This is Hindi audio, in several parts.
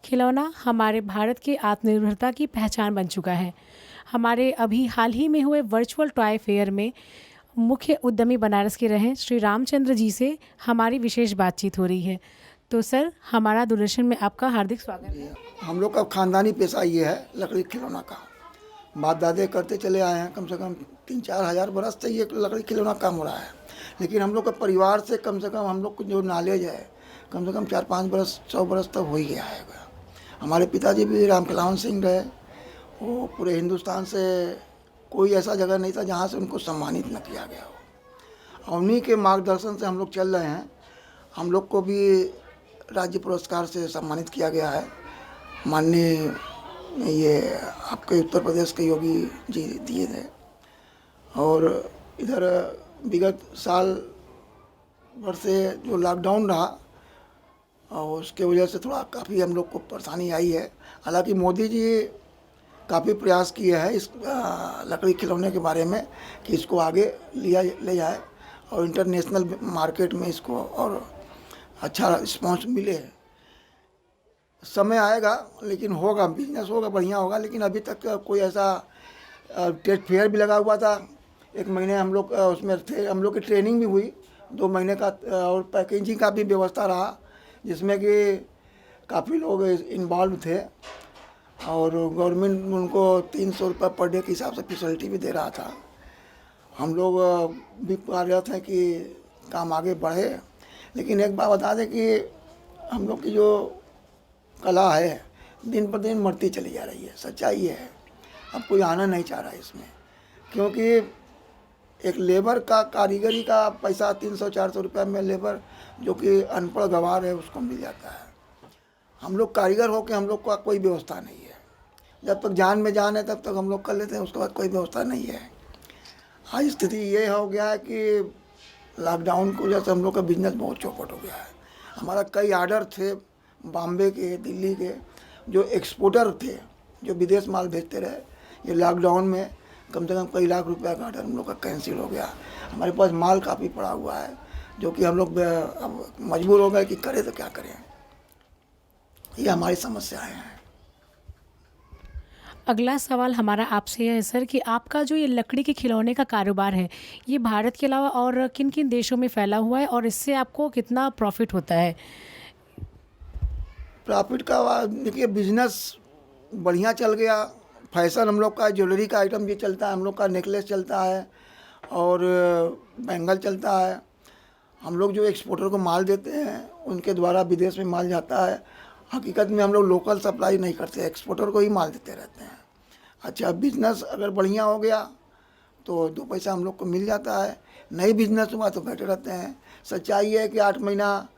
खिलौना हमारे भारत की आत्मनिर्भरता की पहचान बन चुका है। हमारे अभी हाल ही में हुए वर्चुअल टॉय फेयर में मुख्य उद्यमी बनारस के रहे श्री रामचंद्र जी से हमारी विशेष बातचीत हो रही है। तो सर, हमारा दूरदर्शन में आपका हार्दिक स्वागत है। हम लोग का खानदानी पेशा ये है लकड़ी खिलौना का। बाप दादे करते चले आए हैं, कम से कम 3-4 हज़ार बरस से ये लकड़ी खिलौना काम हो रहा है। लेकिन हम लोग का परिवार से कम हम लोग को जो नॉलेज है, कम से कम 4-5 बरस 100 बरस तक हो ही गया है। हमारे पिताजी भी रामखिलावन सिंह रहे। वो पूरे हिंदुस्तान से कोई ऐसा जगह नहीं था जहाँ से उनको सम्मानित न किया गया हो। और उन्हीं के मार्गदर्शन से हम लोग चल रहे हैं। हम लोग को भी राज्य पुरस्कार से सम्मानित किया गया है। माननीय ये आपके उत्तर प्रदेश के योगी जी दिए थे। और इधर विगत साल भर से जो लॉकडाउन रहा और उसके वजह से थोड़ा काफ़ी हम लोग को परेशानी आई है। हालांकि मोदी जी काफ़ी प्रयास किए हैं इस लकड़ी खिलौने के बारे में कि इसको आगे ले जाए और इंटरनेशनल मार्केट में इसको और अच्छा रिस्पॉन्स मिले। समय आएगा, लेकिन होगा, बिजनेस होगा, बढ़िया होगा। लेकिन अभी तक कोई ऐसा ट्रेड फेयर भी लगा हुआ था। 1 महीने हम लोग उसमें थे। हम लोग की ट्रेनिंग भी हुई 2 महीने का, और पैकेजिंग का भी व्यवस्था रहा, जिसमें कि काफ़ी लोग इन्वॉल्व थे। और गवर्नमेंट उनको 300 रुपये पर डे के हिसाब से फैसिलिटी भी दे रहा था। हम लोग भी कार्यरत हैं कि काम आगे बढ़े। लेकिन एक बात बता दें कि हम लोग की जो कला है दिन पर दिन मरती चली जा रही है। सच्चाई ये है, अब कोई आना नहीं चाह रहा है इसमें, क्योंकि एक लेबर का कारीगरी का पैसा 300-400 रुपये में लेबर जो कि अनपढ़ गंवार है उसको मिल जाता है। हम लोग कारीगर हो के हम लोग का कोई व्यवस्था नहीं है। जब तक जान में जान है तब तक हम लोग कर लेते हैं, उसके बाद कोई व्यवस्था नहीं है। आज स्थिति ये हो गया है कि लॉकडाउन की वजह से हम लोग का बिजनेस बहुत चौपट हो गया है। हमारा कई आर्डर थे बॉम्बे के, दिल्ली के, जो एक्सपोर्टर थे, जो विदेश माल भेजते रहे। ये लॉकडाउन में कम से कम कई लाख रुपए का आर्डर हम लोग का कैंसिल हो गया। हमारे पास माल काफ़ी पड़ा हुआ है, जो कि हम लोग अब मजबूर हो गए कि करें तो क्या करें। ये हमारी समस्याएं हैं। अगला सवाल हमारा आपसे यह है सर कि आपका जो ये लकड़ी के खिलौने का कारोबार है, ये भारत के अलावा और किन किन देशों में फैला हुआ है और इससे आपको कितना प्रॉफिट होता है? प्रॉफिट का देखिए, बिजनेस बढ़िया चल गया। फैशन हम लोग का ज्वेलरी का आइटम भी चलता है, हम लोग का नेकलेस चलता है और बैंगल चलता है। हम लोग जो एक्सपोर्टर को माल देते हैं उनके द्वारा विदेश में माल जाता है। हकीकत में हम लोग लोकल सप्लाई नहीं करते, एक्सपोर्टर को ही माल देते रहते हैं। अच्छा, बिजनेस अगर बढ़िया हो गया तो 2 पैसा हम लोग को मिल जाता है। नई बिजनेस हुआ तो बैठे रहते हैं। सच्चाई है कि 8 महीना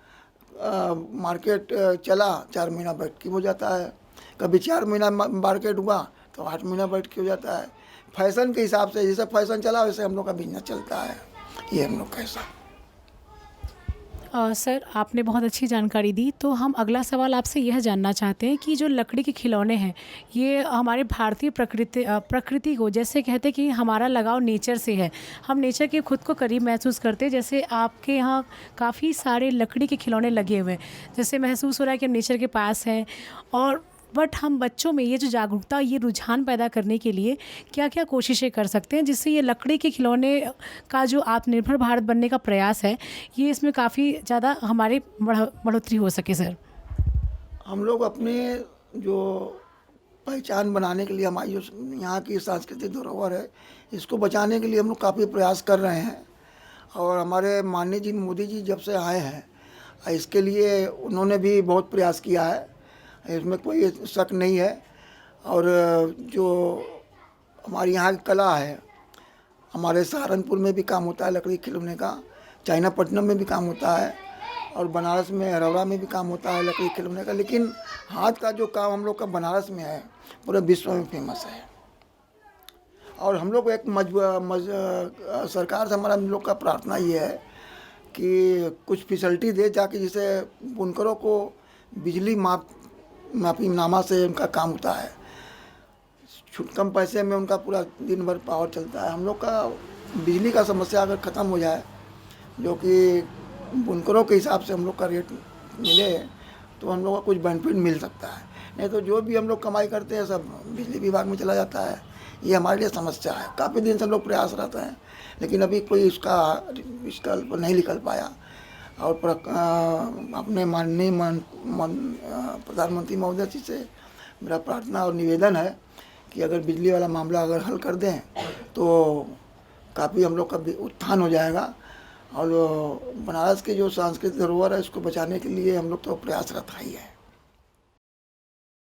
मार्केट चला, 4 महीना बैठ के हो जाता है। कभी 4 महीना मार्केट हुआ तो 8 महीना बैठ के हो जाता है। फैशन के हिसाब से, जैसे फैशन चला वैसे हम लोग का बिजनेस चलता है। ये हम लोग कैसा। सर, आपने बहुत अच्छी जानकारी दी। तो हम अगला सवाल आपसे यह जानना चाहते हैं कि जो लकड़ी के खिलौने हैं, ये हमारे भारतीय प्रकृति को, जैसे कहते हैं कि हमारा लगाव नेचर से है, हम नेचर के खुद को करीब महसूस करते हैं। जैसे आपके यहाँ काफ़ी सारे लकड़ी के खिलौने लगे हुए हैं, जैसे महसूस हो रहा है कि हम नेचर के पास हैं। और बट हम बच्चों में ये जो जागरूकता, ये रुझान पैदा करने के लिए क्या क्या कोशिशें कर सकते हैं जिससे ये लकड़ी के खिलौने का जो आत्मनिर्भर भारत बनने का प्रयास है, ये इसमें काफ़ी ज़्यादा हमारी बढ़ोतरी हो सके सर? हम लोग अपने जो पहचान बनाने के लिए, हमारी जो यहाँ की सांस्कृतिक धरोहर है, इसको बचाने के लिए हम लोग काफ़ी प्रयास कर रहे हैं। और हमारे माननीय जी मोदी जी जब से आए हैं, इसके लिए उन्होंने भी बहुत प्रयास किया है, इसमें कोई शक नहीं है। और जो हमारी यहाँ की कला है, हमारे सहारनपुर में भी काम होता है लकड़ी खिलौने का, चाइनापट्टनम में भी काम होता है, और बनारस में, हरौरा में भी काम होता है लकड़ी खिलौने का। लेकिन हाथ का जो काम हम लोग का बनारस में है, पूरे विश्व में फेमस है। और हम लोग एक सरकार से हमारा हम लोग का प्रार्थना ये है कि कुछ फैसिलिटी दे, जाके जिसे बुनकरों को बिजली मापीनामा से उनका काम होता है। कम पैसे में उनका पूरा दिन भर पावर चलता है। हम लोग का बिजली का समस्या अगर ख़त्म हो जाए, जो कि बुनकरों के हिसाब से हम लोग का रेट मिले, तो हम लोग का कुछ बेनिफिट मिल सकता है। नहीं तो जो भी हम लोग कमाई करते हैं सब बिजली विभाग में चला जाता है। ये हमारे लिए समस्या है। काफ़ी दिन से हम लोग प्रयासरत हैं, लेकिन अभी कोई इसका विकल्प नहीं निकल पाया। और अपने माननीय प्रधानमंत्री महोदय जी से मेरा प्रार्थना और निवेदन है कि अगर बिजली वाला मामला अगर हल कर दें तो काफ़ी हम लोग का भी उत्थान हो जाएगा। और बनारस की जो सांस्कृतिक धरोहर है उसको बचाने के लिए हम लोग तो प्रयासरत ही है।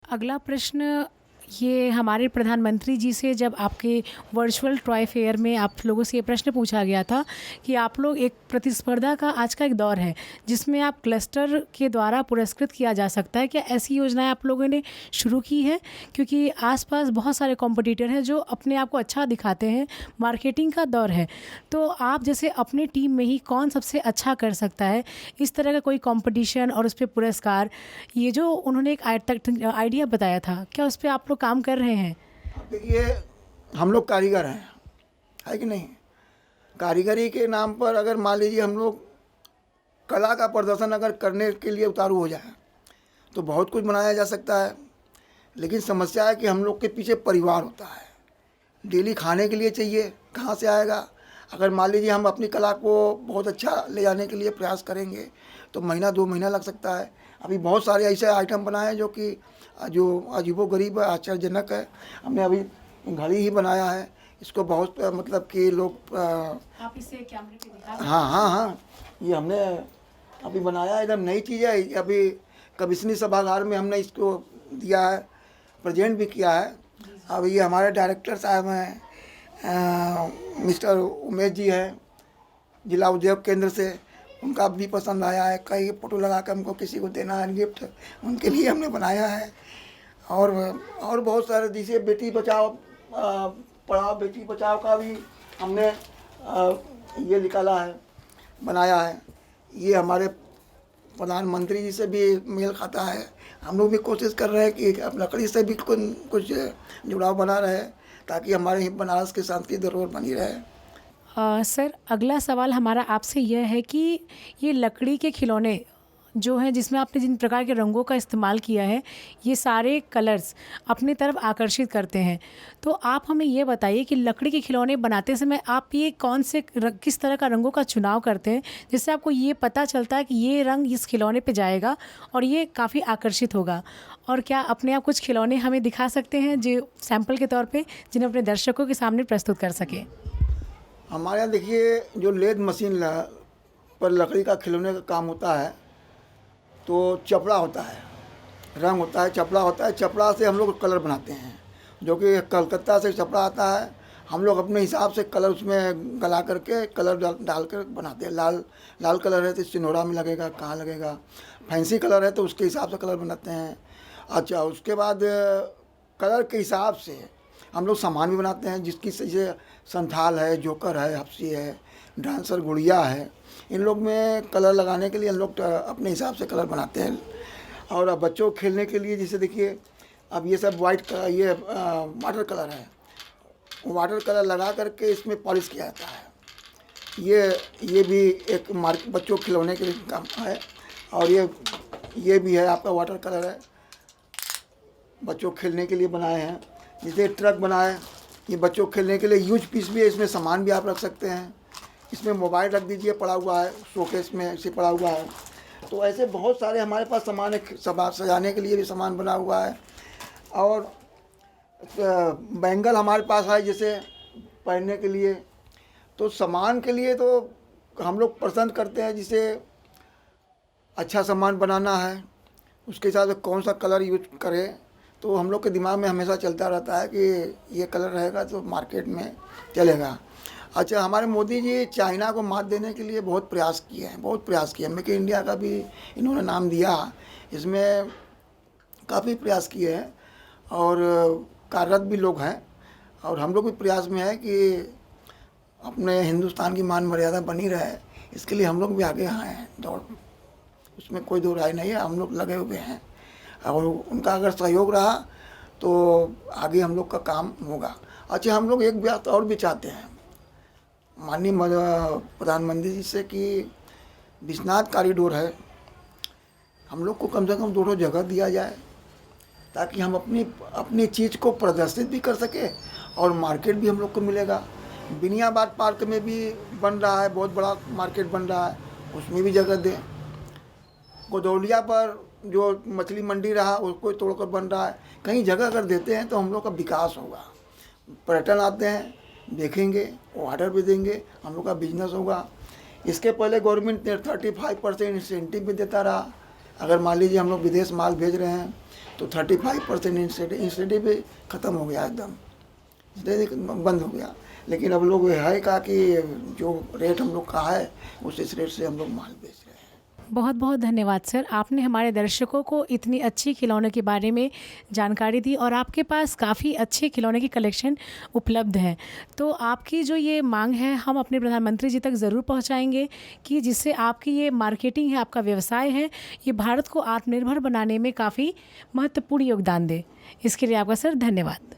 अगला प्रश्न ये हमारे प्रधानमंत्री जी से जब आपके वर्चुअल टॉय फेयर में आप लोगों से ये प्रश्न पूछा गया था कि आप लोग एक प्रतिस्पर्धा का आज का एक दौर है जिसमें आप क्लस्टर के द्वारा पुरस्कृत किया जा सकता है, क्या ऐसी योजनाएं आप लोगों ने शुरू की है? क्योंकि आसपास बहुत सारे कॉम्पिटिटर हैं जो अपने आप को अच्छा दिखाते हैं, मार्केटिंग का दौर है, तो आप जैसे अपने टीम में ही कौन सबसे अच्छा कर सकता है, इस तरह का कोई कॉम्पिटिशन और उस पर पुरस्कार, ये जो उन्होंने एक आइडिया बताया था, क्या उस पर आप लोग काम कर रहे हैं? देखिए, हम लोग कारीगर हैं, है कि नहीं? कारीगरी के नाम पर अगर मान लीजिए हम लोग कला का प्रदर्शन अगर करने के लिए उतारू हो जाए तो बहुत कुछ बनाया जा सकता है। लेकिन समस्या है कि हम लोग के पीछे परिवार होता है, डेली खाने के लिए चाहिए, कहाँ से आएगा? अगर मान लीजिए हम अपनी कला को बहुत अच्छा ले जाने के लिए प्रयास करेंगे तो महीना 2 महीना लग सकता है। अभी बहुत सारे ऐसे आइटम बनाए हैं जो अजीबोगरीब है, आश्चर्यजनक है। हमने अभी घड़ी ही बनाया है, इसको बहुत मतलब कि लोग आप इसे कैमरे पे दिखा सकते हैं? हाँ, ये हमने अभी बनाया है, एकदम नई चीज़ है। अभी कमिश्नरी सभागार में हमने इसको दिया है, प्रेजेंट भी किया है। अब ये हमारे डायरेक्टर साहब हैं, मिस्टर उमेश जी हैं जिला उद्योग केंद्र से, उनका भी पसंद आया है। कई फोटो लगा कर हमको किसी को देना है गिफ्ट, उनके लिए हमने बनाया है। और बहुत सारे जैसे बेटी बचाओ पढ़ाओ बेटी बचाओ का भी हमने ये निकाला है, बनाया है। ये हमारे प्रधानमंत्री जी से भी मेल खाता है। हम लोग भी कोशिश कर रहे हैं कि अब लकड़ी से भी कुछ जुड़ाव बना रहे ताकि हमारे बनारस की सांस्कृतिक धरोहर बनी रहे। सर, अगला सवाल हमारा आपसे यह है कि ये लकड़ी के खिलौने जो हैं जिसमें आपने जिन प्रकार के रंगों का इस्तेमाल किया है, ये सारे कलर्स अपनी तरफ आकर्षित करते हैं, तो आप हमें ये बताइए कि लकड़ी के खिलौने बनाते समय आप ये किस तरह का रंगों का चुनाव करते हैं जिससे आपको ये पता चलता है कि ये रंग इस खिलौने पे जाएगा और ये काफ़ी आकर्षित होगा? और क्या अपने आप कुछ खिलौने हमें दिखा सकते हैं जो सैम्पल के तौर पर जिन्हें अपने दर्शकों के सामने प्रस्तुत कर सकें? हमारे यहाँ देखिए, जो लेद मशीन पर लकड़ी का खिलौने का काम होता है तो चपड़ा होता है, रंग होता है, चपड़ा होता है। चपड़ा से हम लोग कलर बनाते हैं, जो कि कलकत्ता से चपड़ा आता है। हम लोग अपने हिसाब से कलर उसमें गला करके कलर डाल कर बनाते हैं। लाल कलर है तो सिनोरा में लगेगा, कहाँ लगेगा। फैंसी कलर है तो उसके हिसाब से कलर बनाते हैं। अच्छा, उसके बाद कलर के हिसाब से हम लोग सामान भी बनाते हैं, जिसकी जैसे संथाल है, जोकर है, हफ्सी है, डांसर गुड़िया है। इन लोग में कलर लगाने के लिए हम लोग अपने हिसाब से कलर बनाते हैं। और अब बच्चों को खेलने के लिए जैसे देखिए, अब ये सब ये वाटर कलर है, वाटर कलर लगा करके इसमें पॉलिश किया जाता है। ये भी एक बच्चों को खिलौने के लिए काम है। और ये भी है आपका वाटर कलर है, बच्चों को खेलने के लिए बनाए हैं। जैसे ट्रक बनाए, ये बच्चों को खेलने के लिए यूज पीस भी है, इसमें सामान भी आप रख सकते हैं। इसमें मोबाइल रख दीजिए, पड़ा हुआ है शोकेस में ऐसे पड़ा हुआ है। तो ऐसे बहुत सारे हमारे पास सामान है, सजाने के लिए भी सामान बना हुआ है। और बैंगल हमारे पास है जैसे पहनने के लिए। तो सामान के लिए तो हम लोग पसंद करते हैं, जिसे अच्छा सामान बनाना है उसके हिसाब से कौन सा कलर यूज करें। तो हम लोग के दिमाग में हमेशा चलता रहता है कि ये कलर रहेगा तो मार्केट में चलेगा। अच्छा, हमारे मोदी जी चाइना को मात देने के लिए बहुत प्रयास किए हैं। मेक इन इंडिया का भी इन्होंने नाम दिया, इसमें काफ़ी प्रयास किए हैं और कार्यरत भी लोग हैं। और हम लोग भी प्रयास में है कि अपने हिंदुस्तान की मान मर्यादा बनी रहे, इसके लिए हम लोग भी आगे आए हैं दौड़, उसमें कोई दो राय नहीं है। हम लोग लगे हुए हैं और उनका अगर सहयोग रहा तो आगे हम लोग का काम होगा। अच्छा, हम लोग एक बात और भी चाहते हैं माननीय प्रधानमंत्री जी से कि विश्वनाथ कॉरिडोर है, हम लोग को कम से कम 2 जगह दिया जाए ताकि हम अपनी अपनी चीज़ को प्रदर्शित भी कर सके और मार्केट भी हम लोग को मिलेगा। बिनियाबाद पार्क में भी बन रहा है, बहुत बड़ा मार्केट बन रहा है, उसमें भी जगह दें। गोदौलिया पर जो मछली मंडी रहा उसको तोड़कर बन रहा है, कहीं जगह अगर देते हैं तो हम लोग का विकास होगा। पर्यटन आते हैं, देखेंगे, ऑर्डर भी देंगे, हम लोग का बिजनेस होगा। इसके पहले गवर्नमेंट ने 35% इंसेंटिव भी देता रहा। अगर मान लीजिए हम लोग विदेश माल भेज रहे हैं तो 35% इंसेंटिव भी ख़त्म हो गया, एकदम बंद हो गया। लेकिन अब लोग है कहा कि जो रेट हम लोग का है उस रेट से हम लोग माल बेच रहे हैं। बहुत बहुत धन्यवाद सर, आपने हमारे दर्शकों को इतनी अच्छी खिलौने के बारे में जानकारी दी और आपके पास काफ़ी अच्छे खिलौने की कलेक्शन उपलब्ध है। तो आपकी जो ये मांग है हम अपने प्रधानमंत्री जी तक ज़रूर पहुंचाएंगे कि जिससे आपकी ये मार्केटिंग है, आपका व्यवसाय है, ये भारत को आत्मनिर्भर बनाने में काफ़ी महत्वपूर्ण योगदान दे। इसके लिए आपका सर धन्यवाद।